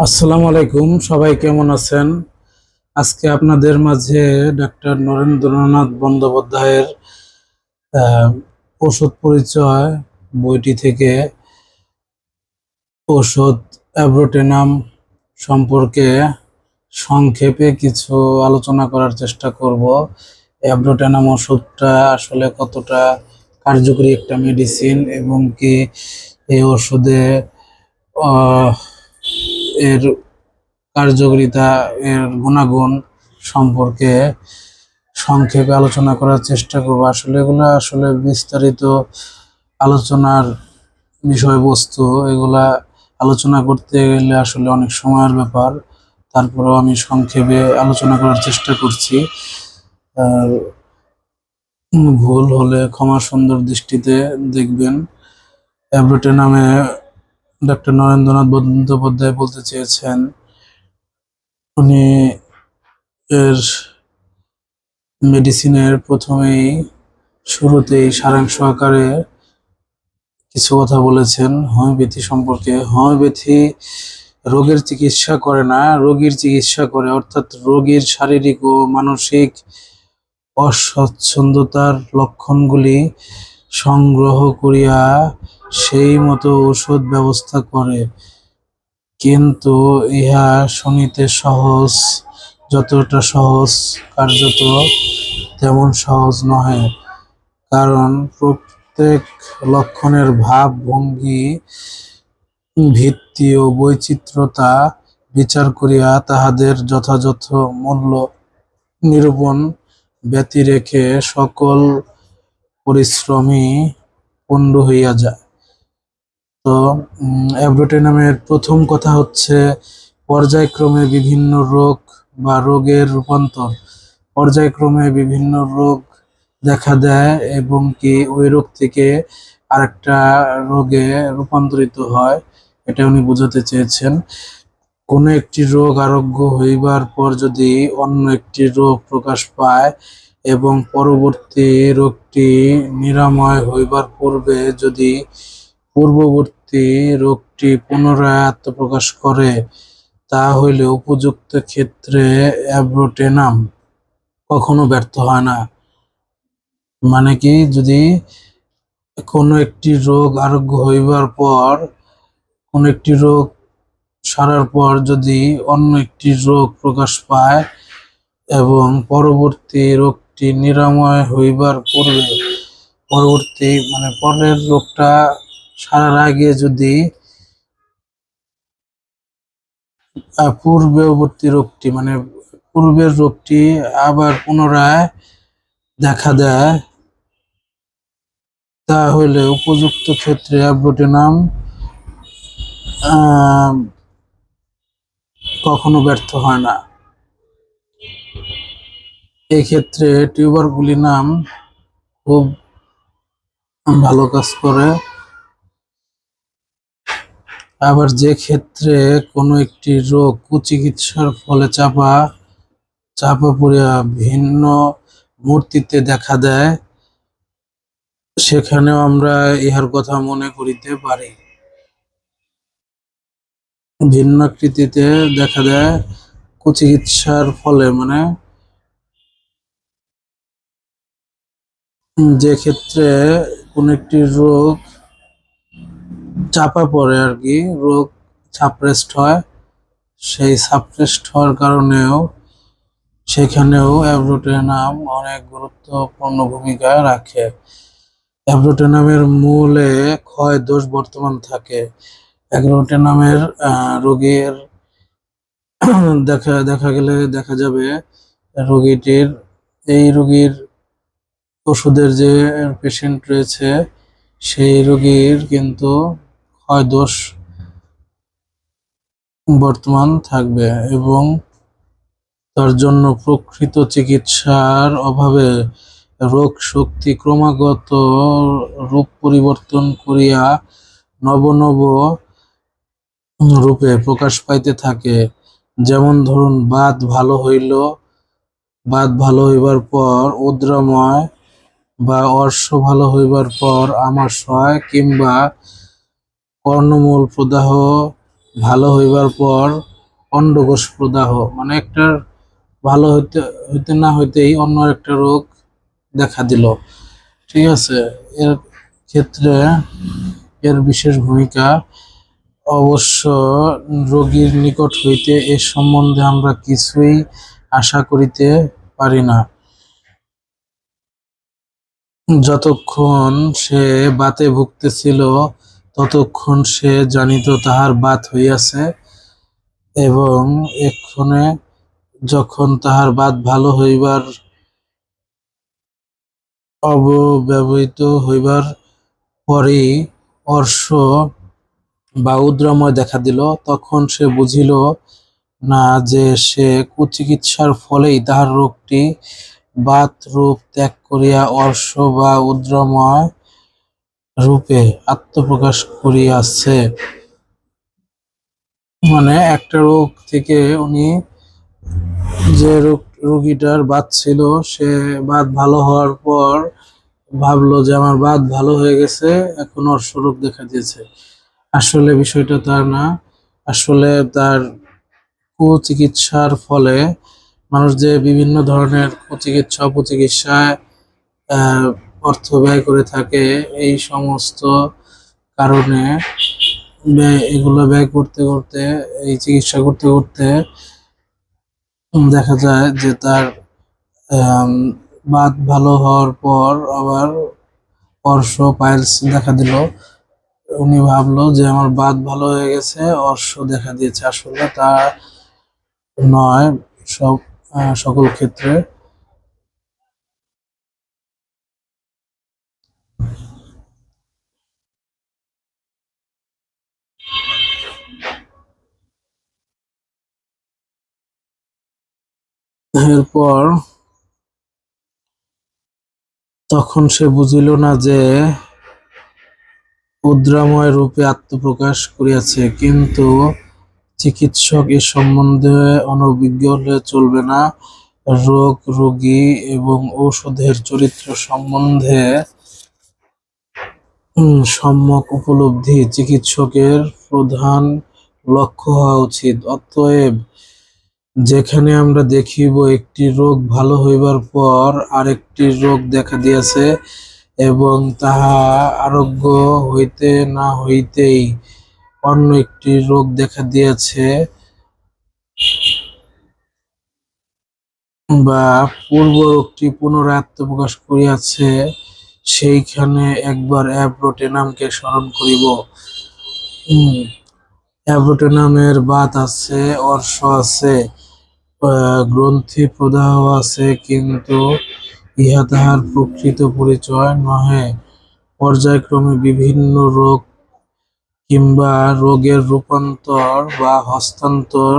আসসালামু আলাইকুম, সবাই কেমন আছেন? আজকে আপনাদের মাঝে ডক্টর নরেন্দ্রনাথ বন্দ্যোপাধ্যায়ের আহ, ওষুধ পরিচয় বইটি থেকে ওষুধ অ্যাব্রোটেনাম সম্পর্কে সংক্ষেপে কিছু আলোচনা করার চেষ্টা করব। অ্যাব্রোটেনাম ওষুধটা আসলে কতটা কার্যকরী একটা মেডিসিন এবং কি এই ওষুধে আহ, এর কার্যকারিতা, এর গুণাগুণ সম্পর্কে সংক্ষেপে আলোচনা করার চেষ্টা করব। আসলে এগুলা আসলে বিস্তারিত আলোচনার বিষয়বস্তু, এগুলা আলোচনা করতে গেলে আসলে অনেক সময়ের ব্যাপার। তারপরেও আমি সংক্ষেপে আলোচনা করার চেষ্টা করছি। আর ভুল হলে ক্ষমা সুন্দর দৃষ্টিতে দেখবেন। অ্যাব্রোটে নামে ডক্টর নরেন্দ্রনাথ বন্দ্যোপাধ্যায় বলতে চেয়েছেন, উনি এর মেডিসিনের প্রথমেই শুরুতেই সারাংশ আকারে কিছু কথা বলেছেন হোমিওপ্যাথি সম্পর্কে। হোমিওপ্যাথি রোগের চিকিৎসা করে না, রোগীর চিকিৎসা করে, অর্থাৎ রোগীর শারীরিক ও মানসিক অস্বচ্ছন্দতার লক্ষণগুলি সংগ্রহ করিয়া সেই মতো ঔষধ ব্যবস্থা করে। কিন্তু ইহা শুনিতে সহজ, যতটা সহজ কার্যত তেমন সহজ নহে। কারণ প্রত্যেক লক্ষণের ভাব ভঙ্গি, ভিত্তি ও বৈচিত্র্যতা বিচার করিয়া তাহাদের যথাযথ মূল্য নিরূপণ ব্যতি রেখে সকল পরিশ্রমই পণ্ড হইয়া যায়। তো অ্যাব্রোটেনামের প্রথম কথা হচ্ছে পর্যায়ক্রমে বিভিন্ন রোগ বা রোগের রূপান্তর। পর্যায়ক্রমে বিভিন্ন রোগ দেখা দেয় এবং কি ওই রোগ থেকে আরেকটা রোগে রূপান্তরিত হয়, এটা উনি বোঝাতে চেয়েছেন। কোনো একটি রোগ আরোগ্য হইবার পর যদি অন্য একটি রোগ প্রকাশ পায় এবং পরবর্তী রোগটি নিরাময় হইবার পূর্বে যদি পূর্ববর্তী রোগটি পুনরায় আত্মপ্রকাশ করে, তা হইলে উপযুক্ত ক্ষেত্রে অ্যাব্রোটেনাম কখনো ব্যর্থ হয় না। মানে কি, যদি কোনো একটি রোগ আরোগ্য হইবার পর, কোনো একটি রোগ সারার পর যদি অন্য একটি রোগ প্রকাশ পায় এবং পরবর্তী রোগটি নিরাময় হইবার পূর্বে, পরবর্তী মানে পরের রোগটা সারার আগে যদি পূর্ববর্তী রোগটি মানে পূর্বের রোগটি আবার পুনরায় দেখা দেয়, তাহলে উপযুক্ত ক্ষেত্রে অ্যাব্রোটেনাম আহ, কখনো ব্যর্থ হয় না। এক্ষেত্রে টিউবারকুলিনাম খুব ভালো কাজ করে। আবার যে ক্ষেত্রে কোনো একটি রোগ কুচিকিৎসার ফলে চাপা চাপা পড়িয়া ভিন্ন মূর্তিতে দেখা দেয়, সেখানেও আমরা ইহার কথা মনে করিতে পারি। ভিন্নাকৃতিতে দেখা দেয় কুচিকিৎসার ফলে, মানে যে ক্ষেত্রে কোন একটি রোগ চাপা পড়ে আর কি, রোগ সাপ্রেসড হয়, সেই সাপ্রেসড হওয়ার কারণেও সেখানেও অ্যাব্রোটেনাম অনেক গুরুত্বপূর্ণ ভূমিকা রাখে। অ্যাব্রোটেনামের মূলে ক্ষয় দোষ বর্তমান থাকে। অ্যাব্রোটেনামের রোগীর দেখা দেখা গেলে দেখা যাবে রোগীটির, এই রোগীর ওষুধের যে পেশেন্ট রয়েছে সেই রোগীর কিন্তু ক্ষয় দোষ বর্তমান থাকবে এবং তার জন্য প্রকৃত চিকিৎসার অভাবে রোগ শক্তি ক্রমাগত রূপ পরিবর্তন করিয়া নব নব রূপে প্রকাশ পাইতে থাকে। যেমন ধরুন, বাত ভালো হইবার পর উদ্রাময়, বা অর্শ ভালো হইবার পর আমাশয়, কিংবা কর্ণমূল প্রদাহ ভালো হইবার পর অন্ডকোষ প্রদাহ, মানে একটা ভালো হইতে হইতে না হইতেই অন্য একটা রোগ দেখা দিল। ঠিক আছে, এর ক্ষেত্রে এর বিশেষ ভূমিকা অবশ্য। রোগীর নিকট হইতে এ সম্বন্ধে আমরা কিছুই আশা করিতে পারি না। যতক্ষণ সে বাতে ভুগতেছিল ততক্ষণ সে জানিত তাহার বাত হইয়াছে, এবং এক্ষণে যখন তাহার বাত ভালো হইবার অব্যবহিত হইবার পরেই অর্শ বা উদ্রাময় দেখা দিল, তখন সে বুঝিল না যে সে কুচিকিৎসার ফলেই তাহার রোগটি বাত রূপ ত্যাগ করিয়া অর্শ বা উদ্রাময় রূপে আত্মপ্রকাশ করিয়াছে। মানে একটা রোগ থেকে উনি, যে রোগীটার বাত ছিল, সে বাত ভালো হওয়ার পর ভাবলো যে আমার বাত ভালো হয়ে গেছে, এখন অর্শ রোগ দেখা দিয়েছে। আসলে বিষয়টা তার না। আসলে তার কুচিকিৎসার ফলে মানুষ যে বিভিন্ন ধরনের কুচিকিৎসা অপচিকিৎসায় আহ, অর্থ ব্যয় করে থাকে, এই সমস্ত কারণে এগুলো ব্যয় করতে করতে, এই চিকিৎসা করতে করতে দেখা যায় যে তার আম, বাত ভালো হওয়ার পর আবার অর্শ পাইলস দেখা দিল। উনি ভাবলো যে আমার বাত ভালো হয়ে গেছে, অর্শ দেখা দিয়েছে। আসলে তা নয়, সব সকল ক্ষেত্রে। এরপর তখন সে বুঝিল না যে উদ্রাময় রূপে আত্মপ্রকাশ করিয়াছে, কিন্তু চিকিৎসক এ সম্বন্ধে অনভিজ্ঞ হলে চলবে না। রোগ, রোগী এবং ঔষধের চরিত্র সম্বন্ধে সম্যক উপলব্ধি চিকিৎসকের প্রধান লক্ষ্য হওয়া উচিত। অতএব যেখানে আমরা দেখিব একটি রোগ ভালো হইবার পর আরেকটি রোগ দেখা দিয়াছে, এবং তাহা আরোগ্য হইতে না হইতেই অন্য একটি রোগ দেখা দিয়াছে, বা পূর্ব রোগটি পুনরায় আত্মপ্রকাশ করিয়াছে, সেইখানে একবার অ্যাব্রোটেনামকে স্মরণ করিব। অ্যাব্রোটেনামের বাত আছে, অর্শ আছে, গ্রন্থি প্রদাহ আছে, কিন্তু ইহা তাহার প্রকৃত পরিচয় নহে। পর্যায়ক্রমে বিভিন্ন রোগ কিংবা রোগের রূপান্তর বা হস্তান্তর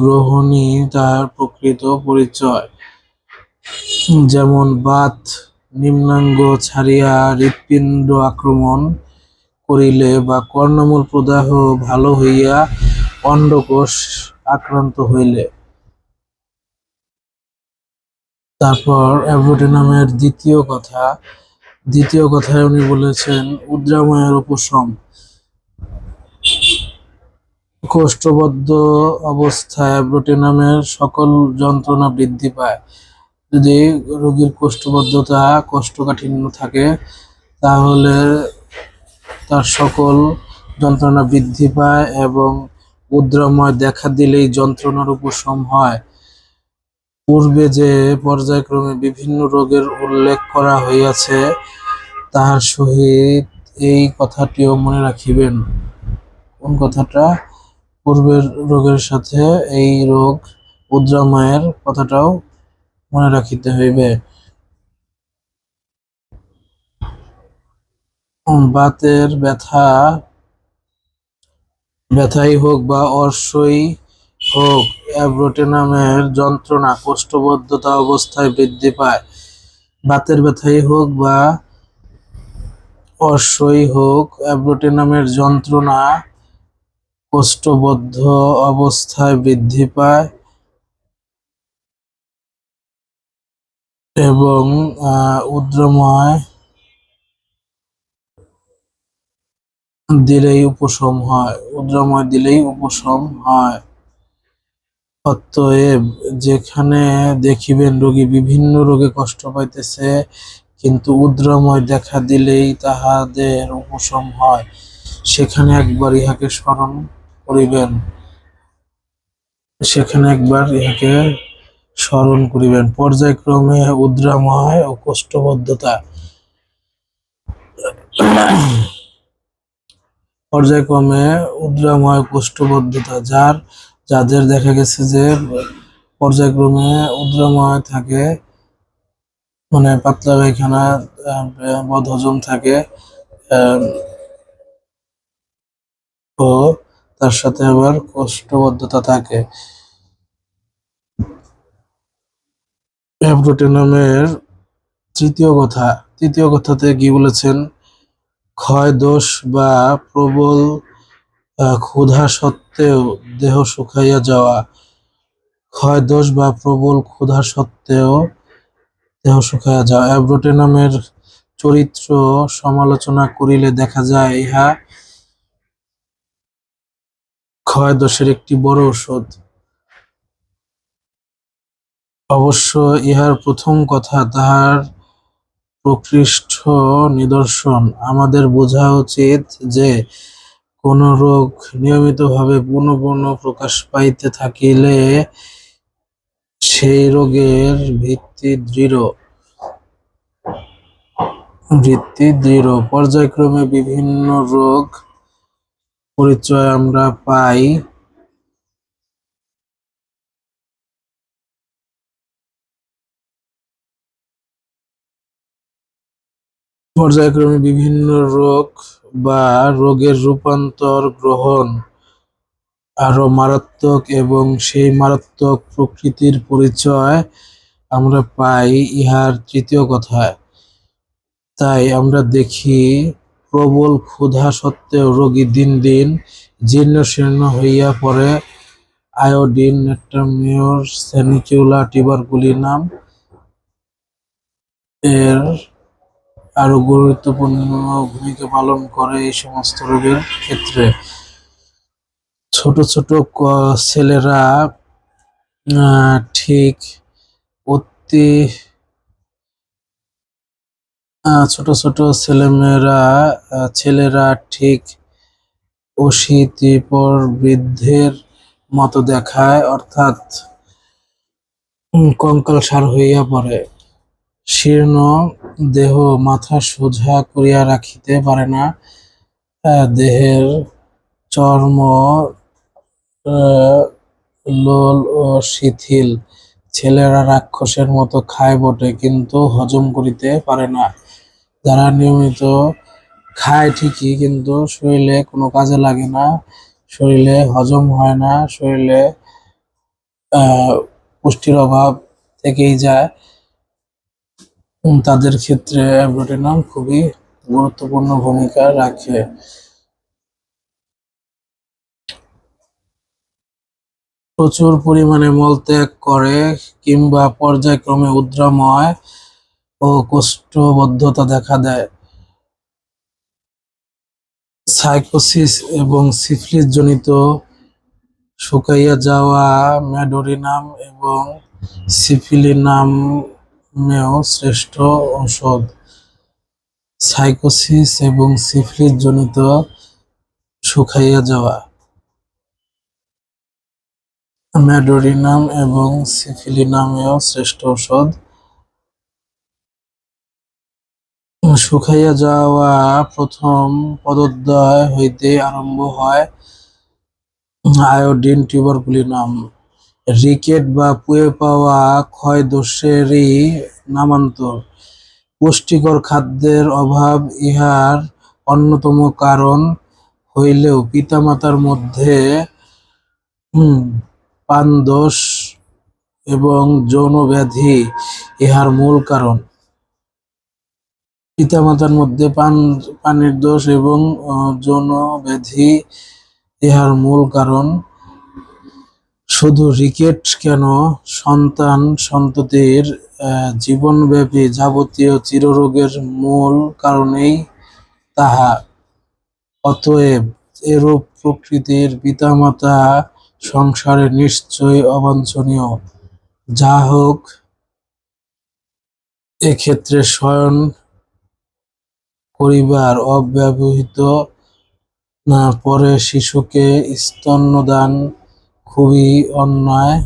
গ্রহণই তাহার প্রকৃত পরিচয়। যেমন বাত নিম্নাঙ্গ ছাড়িয়া হৃৎপিণ্ড আক্রমণ করিলে, বা কর্ণমূল প্রদাহ ভালো হইয়া অন্ডকোষ আক্রান্ত হইলে। তারপর অ্যাভোডেনামের দ্বিতীয় কথায় উনি বলেছেন উদ্রাময়ের উপশম। কোষ্ঠবদ্ধ অবস্থায় অ্যাভোডেনামের সকল যন্ত্রণা বৃদ্ধি পায়। যদি রোগীর কোষ্ঠবদ্ধতা, কোষ্ঠকাঠিন্য থাকে, তাহলে তার সকল যন্ত্রণা বৃদ্ধি পায়, এবং উদ্রাময় দেখা দিলেই যন্ত্রণার উপশম হয়। পূর্বে যে পর্যায়ক্রমে বিভিন্ন রোগের উল্লেখ করা হইয়াছে, তাহার সহিত এই কথাটিও মনে রাখিবেন। কোন কথাটা? পূর্বের রোগের সাথে এই রোগ উদ্রাময়ের কথাটাও মনে রাখিতে হইবে। বাতের ব্যথাই হোক বা অর্শই হোক, অ্যাব্রোটেনামের যন্ত্রণা কোষ্ঠবদ্ধতা অবস্থায় বৃদ্ধি পায়। বাতের ব্যথাই হোক বা অর্শই হোক, অ্যাব্রোটেনামের যন্ত্রণা কোষ্ঠবদ্ধ অবস্থায় বৃদ্ধি পায়, এবং উদ্রাময় দিলেই উপশম হয়, উদ্রাময় দিলেই উপশম হয়। অতএব যেখানে দেখিবেন রোগী বিভিন্ন রোগে কষ্ট পাইতেছে, কিন্তু উদ্রাময় দেখা দিলেই তাহাদের উপশম হয়, সেখানে একবার ইহাকে স্মরণ করিবেন। পর্যায়ক্রমে উদ্রাময় ও কোষ্ঠবদ্ধতা। পর্যায়ক্রমে উদ্রাময় কোষ্ঠবদ্ধতা যাদের দেখা গেছে যে পর্যায়ক্রমে উদ্রাময় থাকে, মানে পাতলা পায়খানা, বদহজম থাকে, আহ, ও তার সাথে আবার কোষ্ঠবদ্ধতা থাকে। অ্যাব্রোটেনামের তৃতীয় কথাতে কি বলেছেন? ক্ষয় দোষ বা প্রবল ক্ষুধা সত্ত্বেও দেহ শুকাইয়া যাওয়া। ক্ষয় দোষ বা প্রবল ক্ষুধা সত্ত্বেও দেহ শুকাইয়া যাওয়া। অ্যাব্রোটেনামের চরিত্র সমালোচনা করিলে দেখা যায়, ইহা ক্ষয় দোষের একটি বড় ঔষধ। অবশ্য ইহার প্রথম কথা তাহার প্রকৃষ্ট নিদর্শন। আমাদের বোঝা উচিত যে, কোন রোগ নিয়মিতভাবে পুনঃ পুনঃ প্রকাশ পাইতে থাকিলে সেই রোগের ভিত্তি দৃঢ়। পর্যায়ক্রমে বিভিন্ন রোগ পরিচয় আমরা পাই। পর্যায়ক্রমে বিভিন্ন রোগ বা রোগের রূপান্তর গ্রহণ আরো মারাত্মক এবং সেই মারাত্মক প্রকৃতির পরিচয় আমরা পাই ইহার তৃতীয় কথায়। তাই আমরা দেখি, প্রবল ক্ষুধা সত্ত্বেও রোগী দিন দিন জীর্ণশীর্ণ হইয়া পড়ে। আয়োডিন, নেট্রামিওর, সেনিকিউলা টিউবারকুলিনাম এর আরো গুরুত্বপূর্ণ ভূমিকা পালন করে এই সমস্ত রোগের ক্ষেত্রে। ছোট ছোট ছেলেরা ঠিক অতি ছোট ছোট ছেলেরা ঠিক অশীতিপর বৃদ্ধের মতো দেখায়, অর্থাৎ কঙ্কালসার হইয়া পড়ে। শীর্ণ দেহ মাথা সোজা করিয়া রাখিতে পারে না। দেহের চর্ম লোল ও শিথিল। ছেলেরা রাক্ষসের মতো খায় বটে, কিন্তু হজম করিতে পারে না। যারা নিয়মিত খায় ঠিকই, কিন্তু শরীরে কোনো কাজে লাগে না, শরীরে হজম হয় না, শরীরে পুষ্টির অভাব থেকেই যায়, তাদের ক্ষেত্রে অ্যাব্রোটেনাম খুবই গুরুত্বপূর্ণ ভূমিকা রাখে। প্রচুর পরিমাণে মলত্যাগ করে কিংবা পর্যায়ক্রমে উদ্রাময় ও কোষ্ঠবদ্ধতা দেখা দেয়। সাইকোসিস এবং সিফিলিস জনিত শুকাইয়া যাওয়া ম্যাডোরিনাম এবং সিফিলিনামেও শ্রেষ্ঠ ঔষধ। সাইকোসিস এবং সিফিলিস জনিত শুকাইয়া যাওয়া ম্যাডোরিনাম এবং সিফিলিনামেও শ্রেষ্ঠ ঔষধ। শুকাইয়া যাওয়া প্রথম পদোদয় হইতে আরম্ভ হয়। আয়োডিন, টিউবারকুলিনাম রিকেট বা পুড়ে পাওয়া ক্ষয় দোষেরই নামান্তর। পুষ্টিকর খাদ্যের অভাব ইহার অন্যতম কারণ হইলেও পিতামাতার মধ্যে পানদোষ এবং যৌনব্যাধি ইহার মূল কারণ। পিতামাতার মধ্যে পানির দোষ এবং যৌনব্যাধি ইহার মূল কারণ। শুধু রিকেট কেন, সন্তান সন্ততির জীবনব্যাপী যাবতীয় চিররোগের মূল কারণেই তাহা। অতএব এরূপ প্রকৃতির পিতামাতা সংসারে নিশ্চয়ই অবাঞ্ছনীয়। যা হোক, এক্ষেত্রে শয়ন করিবার অব্যবহিত পরে শিশুকে স্তন্যদান খুবই অন্যায়,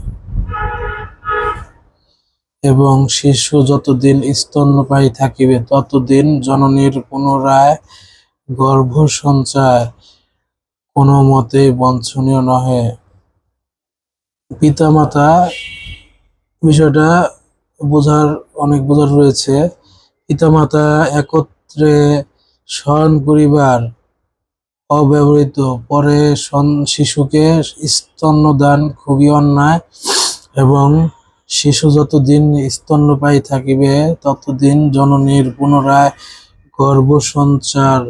এবং শিশু যতদিন স্তন্যপায়ী থাকিবে ততদিন জননীর পুনরায় গর্ভসঞ্চার কোন মতেই বাঞ্ছনীয় নহে। পিতামাতা বিষয়টা বোঝার রয়েছে। পিতামাতা একত্রে শয়ন করিবার অব্যবহৃত পরে শিশুকে স্তন্যদান খুবই অন্যায়, এবং শিশু যতদিন স্তন্যপায়ী থাকিবে ততদিন জননীর পুনরায় গর্ভসঞ্চার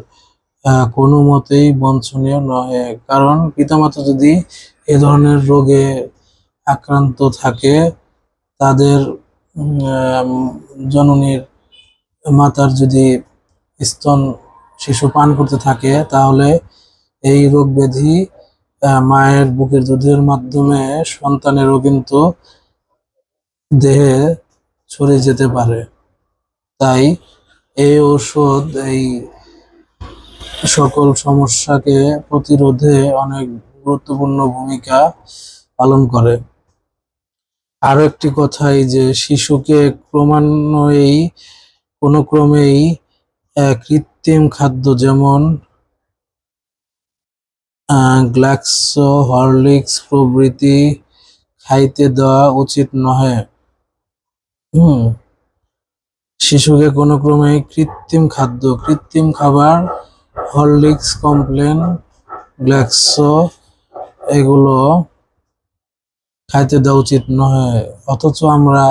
কোনো মতেই বাঞ্ছনীয় নহে। কারণ পিতামাতা যদি এ ধরনের রোগে আক্রান্ত থাকে, তাদের জননীর মাতার যদি স্তন শিশু পান করতে থাকে, তাহলে এই রোগ ব্যাধি মায়ের বুকের দুধের মাধ্যমে সন্তানেরও কিন্তু দেহে ছড়িয়ে যেতে পারে। তাই এই ঔষধ এই সকল সমস্যাকে প্রতিরোধে অনেক গুরুত্বপূর্ণ ভূমিকা পালন করে। আরো একটি কথা, এই যে শিশুকে ক্রমান্বয়েই কোনো ক্রমেই কৃত্রিম খাদ্য যেমন গ্ল্যাক্সো, হরলিক্স প্রভৃতি খাইতে দেওয়া উচিত নহে। শিশুকে কোনো ক্রমে কৃত্রিম খাবার, হরলিক্স, কমপ্লেন, গ্ল্যাক্সো এগুলো খাইতে দেওয়া উচিত নহে। অথচ আমরা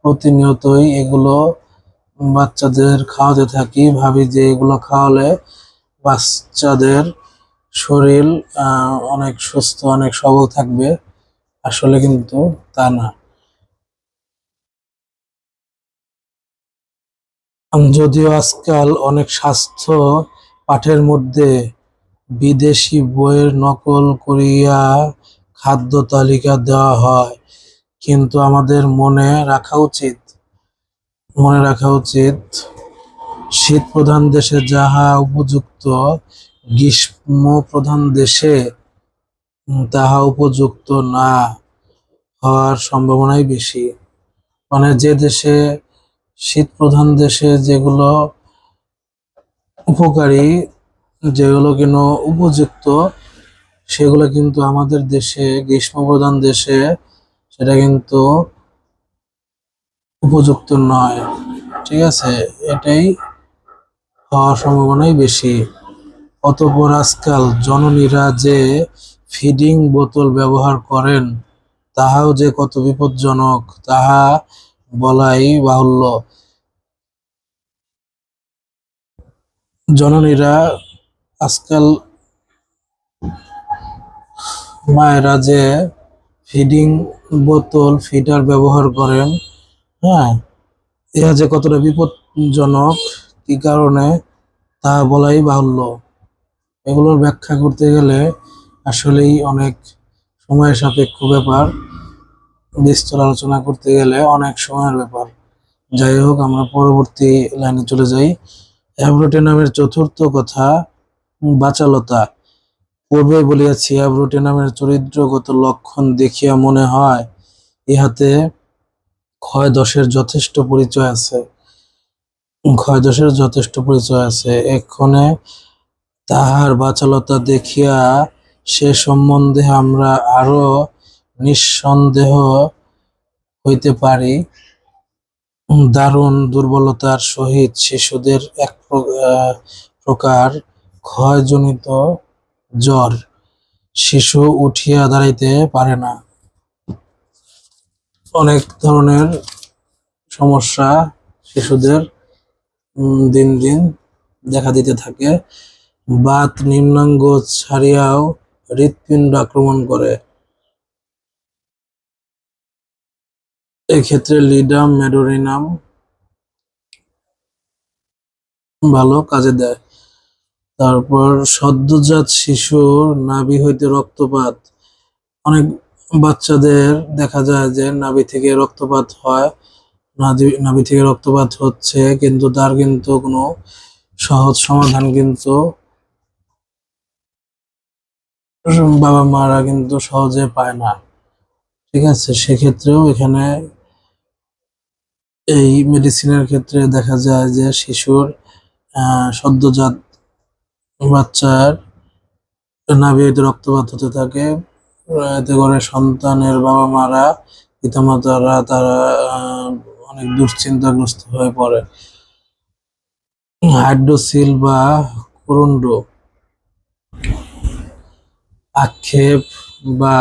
প্রতিনিয়তই এগুলো বাচ্চাদের খাওয়াতে থাকি, ভাবি যে এগুলো খাওয়ালে বাচ্চাদের শরীর অনেক সুস্থ, অনেক সবল থাকবে। আসলে কিন্তু তা না। যদিও আজকাল অনেক স্বাস্থ্য পাঠের মধ্যে বিদেশি বইয়ের নকল করিয়া খাদ্য তালিকা দেওয়া হয়, কিন্তু আমাদের মনে রাখা উচিত শীত প্রধান দেশে যাহা উপযুক্ত, গ্রীষ্ম প্রধান দেশে তাহা উপযুক্ত না হওয়ার সম্ভাবনাই বেশি। মানে যে দেশে শীত প্রধান দেশে যেগুলো উপকারী, যেগুলো কিনা উপযুক্ত, সেগুলো কিন্তু আমাদের দেশে গ্রীষ্ম প্রধান দেশে সেটা কিন্তু উপযুক্ত নয়। ঠিক আছে, এটাই হওয়ার সম্ভাবনাই বেশি। অতঃপর আজকাল জননীরা যে ফিডিং বোতল ব্যবহার করেন, তাহাও যে কত বিপজ্জনক তাহা বলাই বাহুল্য। জননীরা আজকাল মায়েরা যে ফিডিং বোতল ফিডার ব্যবহার করেন, হ্যাঁ, ইহা যে কতটা বিপজ্জনক কি কারণে তা বলাই বাহুল্য। এগুলোর ব্যাখ্যা করতে গেলে আসলেই অনেক সময় সাপেক্ষ ব্যাপার, বিস্তর আলোচনা করতে গেলে অনেক সময়ের ব্যাপার। যাই হোক, আমরা পরবর্তী লাইনে চলে যাই। অ্যাব্রোটেনামের চতুর্থ কথা, বাচালতা। পূর্বে বলিয়াছি, অ্যাব্রোটেনামের চরিত্রগত লক্ষণ দেখিয়া মনে হয় ইহাতে ক্ষয়-দোষের যথেষ্ট পরিচয় আছে। এক্ষণে তাহার বাচালতা দেখিয়া সে সম্বন্ধে আমরা আরো নিঃসন্দেহ হইতে পারি। দারুণ দুর্বলতার সহিত শিশুদের এক প্রকার ক্ষয়জনিত জ্বর, শিশু উঠিয়া দাঁড়াইতে পারে না। অনেক ধরনের সমস্যা শিশুদের দিন দিন দেখা দিতে থাকে। বাত নিম্নাঙ্গ ছাড়িয়াও হৃৎপিণ্ড আক্রমণ করে। এক্ষেত্রে লিডাম মেডোরিনাম ভালো কাজে দেয়। তারপর সদ্যজাত শিশুর নাভি হইতে রক্তপাত। অনেক বাচ্চাদের দেখা যায় যে নাভি থেকে রক্তপাত হয়, নাভি থেকে রক্তপাত হচ্ছে, কিন্তু তার কিন্তু কোনো সহজ সমাধান কিন্তু বাবা মারা কিন্তু সহজে পায় না। ঠিক আছে, সেক্ষেত্রেও এখানে এই মেডিসিনের ক্ষেত্রে দেখা যায় যে শিশুর সদ্যজাত বাচ্চার নাভি হইতে রক্তপাত হতে থাকে। এতে করে সন্তানের বাবা মারা, পিতামাতারা তারা অনেক দুশ্চিন্তাগ্রস্ত হয়ে পড়ে। হাইড্রোসিল বা কুরুন্ড আক্ষেপ বা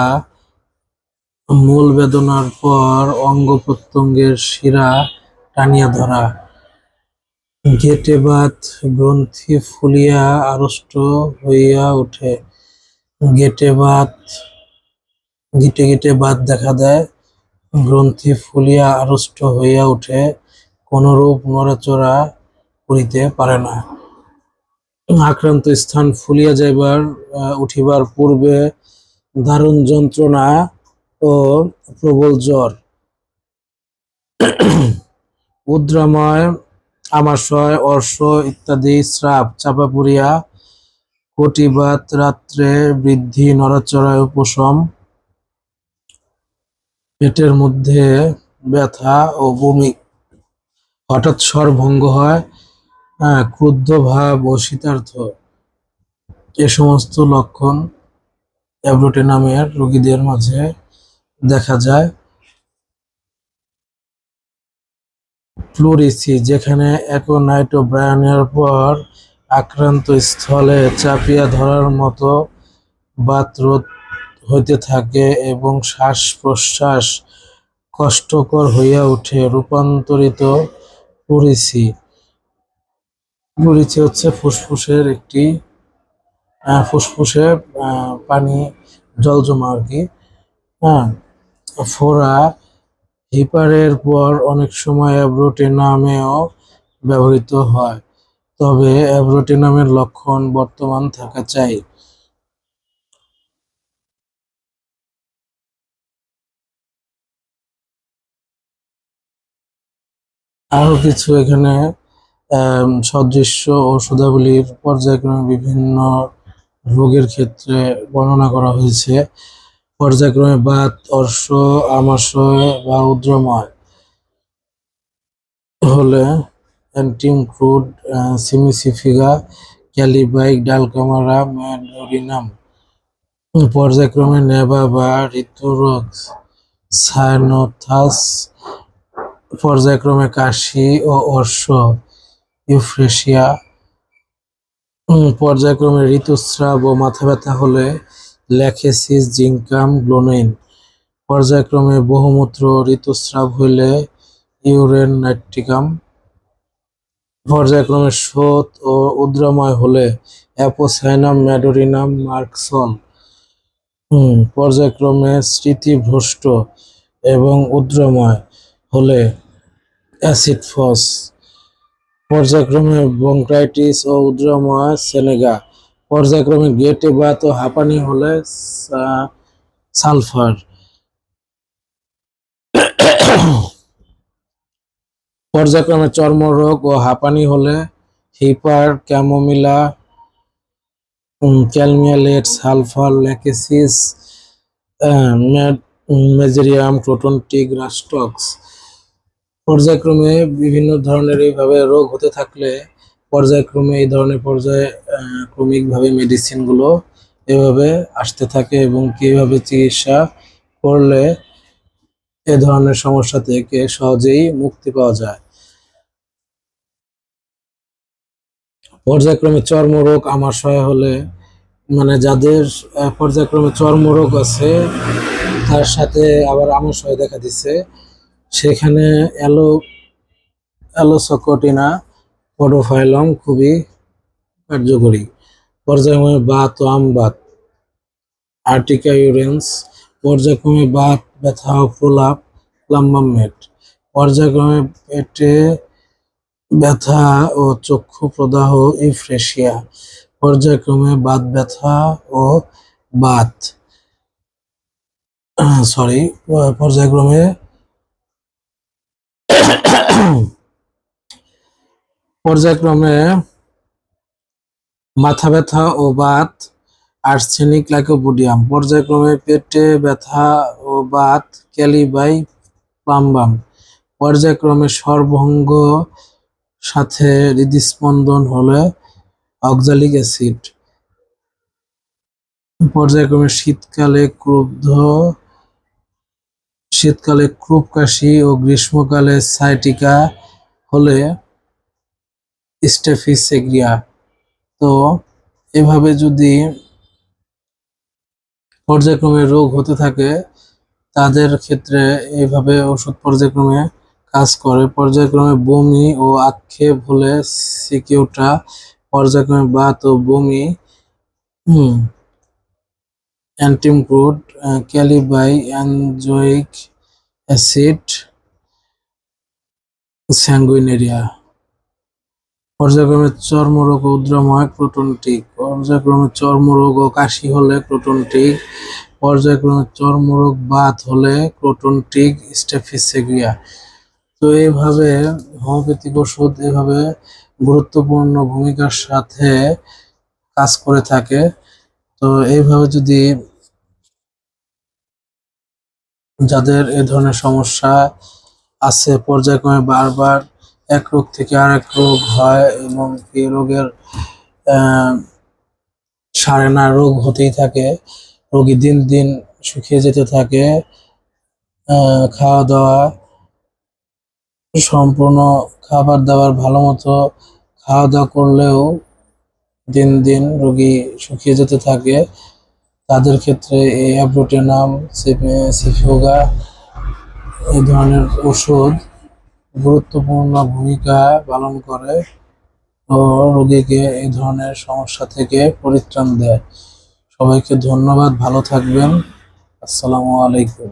মূল বেদনার পর অঙ্গ প্রত্যঙ্গের শিরা টানিয়া ধরা, গেটে বাত গ্রন্থি ফুলিয়া আড়ষ্ট হইয়া ওঠে। গেটে বাত, গিটে গিটে বাত দেখা দেয়, গ্রন্থি ফুলিয়া আড়ষ্ট হইয়া ওঠে, কোনরূপ নড়াচড়া করিতে পারে না। আক্রান্ত স্থান ফুলিয়া যাইবার উঠিবার পূর্বে দারুণ যন্ত্রণা ও প্রবল জ্বর। উদ্রাময়, আমাশয়, অর্শ ইত্যাদি স্রাব চাপা পড়িয়া কটিবাত, রাত্রে বৃদ্ধি, নড়াচড়ায় উপশম, পেটের মধ্যে ব্যথা ও বমি, হঠাৎ স্বর ভঙ্গ হয়, ক্রুদ্ধ ভাব ও শীতার্থ, এ সমস্ত লক্ষণ অ্যাব্রোটেনামের রোগীদের মাঝে দেখা যায়। প্লুরিসি, যেখানে অ্যাকোনাইটোব্রায়নের পর আক্রান্ত স্থলে চাপিয়া ধরার মতো বাতরোধ হইতে থাকে এবং শ্বাস প্রশ্বাস কষ্টকর হইয়া ওঠে, রূপান্তরিত প্লুরিসি। প্লুরিসি হচ্ছে ফুসফুসের একটি ফুসফুসে পানি জল জমা আর কি। হ্যাঁ, ফোড়া হিপারের পর অনেক সময় অ্যাব্রোটেনামেও ব্যবহৃত হয়, তবে অ্যাব্রোটেনামের লক্ষণ বর্তমান থাকা চাই। আরো কিছু এখানে সদৃশ্য ঔষধাবলীর পর্যায়ক্রমে বিভিন্ন রোগের ক্ষেত্রে বর্ণনা করা হয়েছে। পর্যায়ক্রমে বাত, অর্শ, আমাশয় বা উদ্রময় হলে অ্যান্টিম ক্রুড, সিমিসিফিগা, ক্যালিবাইক, ডালকামারা, ম্যাডোরিনাম। পর্যায়ক্রমে নেবা বা ঋতুরোগ, সায়ানোথাস। পর্যায়ক্রমে কাশি ও অর্শ, ইউফ্রেশিয়া। পর্যায়ক্রমে ঋতুস্রাব ও মাথা ব্যথা হলে ল্যাকেসিস, জিঙ্কাম, গ্লোনিন। পর্যায়ক্রমে বহুমূত্র ঋতুস্রাব হইলে ইউরেন নাইট্রিকাম। পর্যায়ক্রমে শোথ ও উদ্রাময় হলে অ্যাপোসাইনাম, ম্যাডোরিনাম, মার্কসল। পর্যায়ক্রমে স্মৃতিভ্রষ্ট এবং উদ্রাময় হলে অ্যাসিড-ফস। পর্যায়ক্রমে ব্রঙ্কাইটিস ও উদ্রাময় সেনেগা। পর্যায়ক্রমে গেটে বাত ও হাঁপানি হলে সালফার। পর্যায়ক্রমে চর্মরোগ ও হাঁপানি হলে হিপার, ক্যামোমিলা, ক্যালমিয়ালেট, sulphur, lachesis, mezereum, croton tig, rhus tox. পর্যায়ক্রমে বিভিন্ন ধরনের এইভাবে রোগ হতে থাকলে পর্যায়ক্রমে এই ধরনের ক্রমিকভাবে মেডিসিনগুলো এভাবে আসতে থাকে এবং কিভাবে চিকিৎসা করলে এ ধরনের সমস্যা থেকে সহজেই মুক্তি পাওয়া যায়। পর্যায়ক্রমে চর্মরোগ, আমাশয় হলে মানে যাদের পর্যায়ক্রমে চর্মরোগ আছে তার সাথে আবার আমাশয় দেখা দিচ্ছে, সেখানে অ্যালোসকোটিনা পডোফাইলম খুবই কার্যকরী। পর্যায়ক্রমে বাত ও আমবাত, আর্টিকা ইউরেন্স। পর্যায়ক্রমে বাত, ব্যথা ও প্রলাপ, প্লাম্বাম মেট। পর্যায়ক্রমে পেটে ব্যথা ও চক্ষু প্রদাহ, ইউফ্রেশিয়া। পর্যায়ক্রমে বাত ব্যথা ও বাত সরি পর্যায়ক্রমে পর্যায়ক্রমে মাথা ব্যথা ও বাত আর্সেনিক লাইকোপোডিয়াম। পর্যায়ক্রমে পেটে ব্যথা ও বাত ক্যালিবাই প্লাম্বাম। পর্যায়ক্রমে সর্বঙ্গ সাথে হৃদস্পন্দন হলে অক্সালিক অ্যাসিড। পর্যায়ক্রমে শীতকালে ক্রুপ কাশি ও গ্রীষ্মকালে সাইটিকা হলে স্টেফিসেগ্রিয়া। তো এভাবে যদি পর্যায়ক্রমে রোগ হতে থাকে তাদের ক্ষেত্রে এইভাবে ওষুধ পর্যায়ক্রমে কাজ করে। পর্যায়ক্রমে বমি ও আক্ষেপ হলে সিকিউটা। পর্যায়ক্রমে বাত ও বমি অ্যান্টিমক্রুড ক্যালিবাই অ্যানজোইক অ্যাসিড স্যাঙ্গুইনেরিয়া। পর্যায়ক্রমে চর্মরোগ ও উদ্রাময় ক্রোটনটিক। পর্যায়ক্রমে চর্মরোগ ও কাশি হলে ক্রোটনটিক। পর্যায়ক্রমে চর্মরোগ বাত হলে ক্রোটনটিক স্টেফিসেগ্রিয়া। তো এইভাবে হোমিওপ্যাথিক ওষুধ এভাবে গুরুত্বপূর্ণ ভূমিকার সাথে কাজ করে থাকে। তো এইভাবে যদি যাদের এ ধরনের সমস্যা আছে, পর্যায়ক্রমে বারবার এক রোগ থেকে আরেক রোগ হয় এবং এই রোগের সারে না, রোগ হতেই থাকে, রোগী দিন দিন শুকিয়ে যেতে থাকে, খাওয়া দাওয়া সম্পূর্ণ খাবার দাবার ভালো মতো খাওয়া দাওয়া করলেও দিন দিন রোগী শুকিয়ে যেতে থাকে, তাদের ক্ষেত্রে এই অ্যাব্রোটেনাম, সিফিউগা এই ধরনের ওষুধ গুরুত্বপূর্ণ ভূমিকা পালন করে ও রোগীকে এই ধরনের সমস্যা থেকে পরিত্রাণ দেয়। সবাইকে ধন্যবাদ, ভালো থাকবেন। আসসালামু আলাইকুম।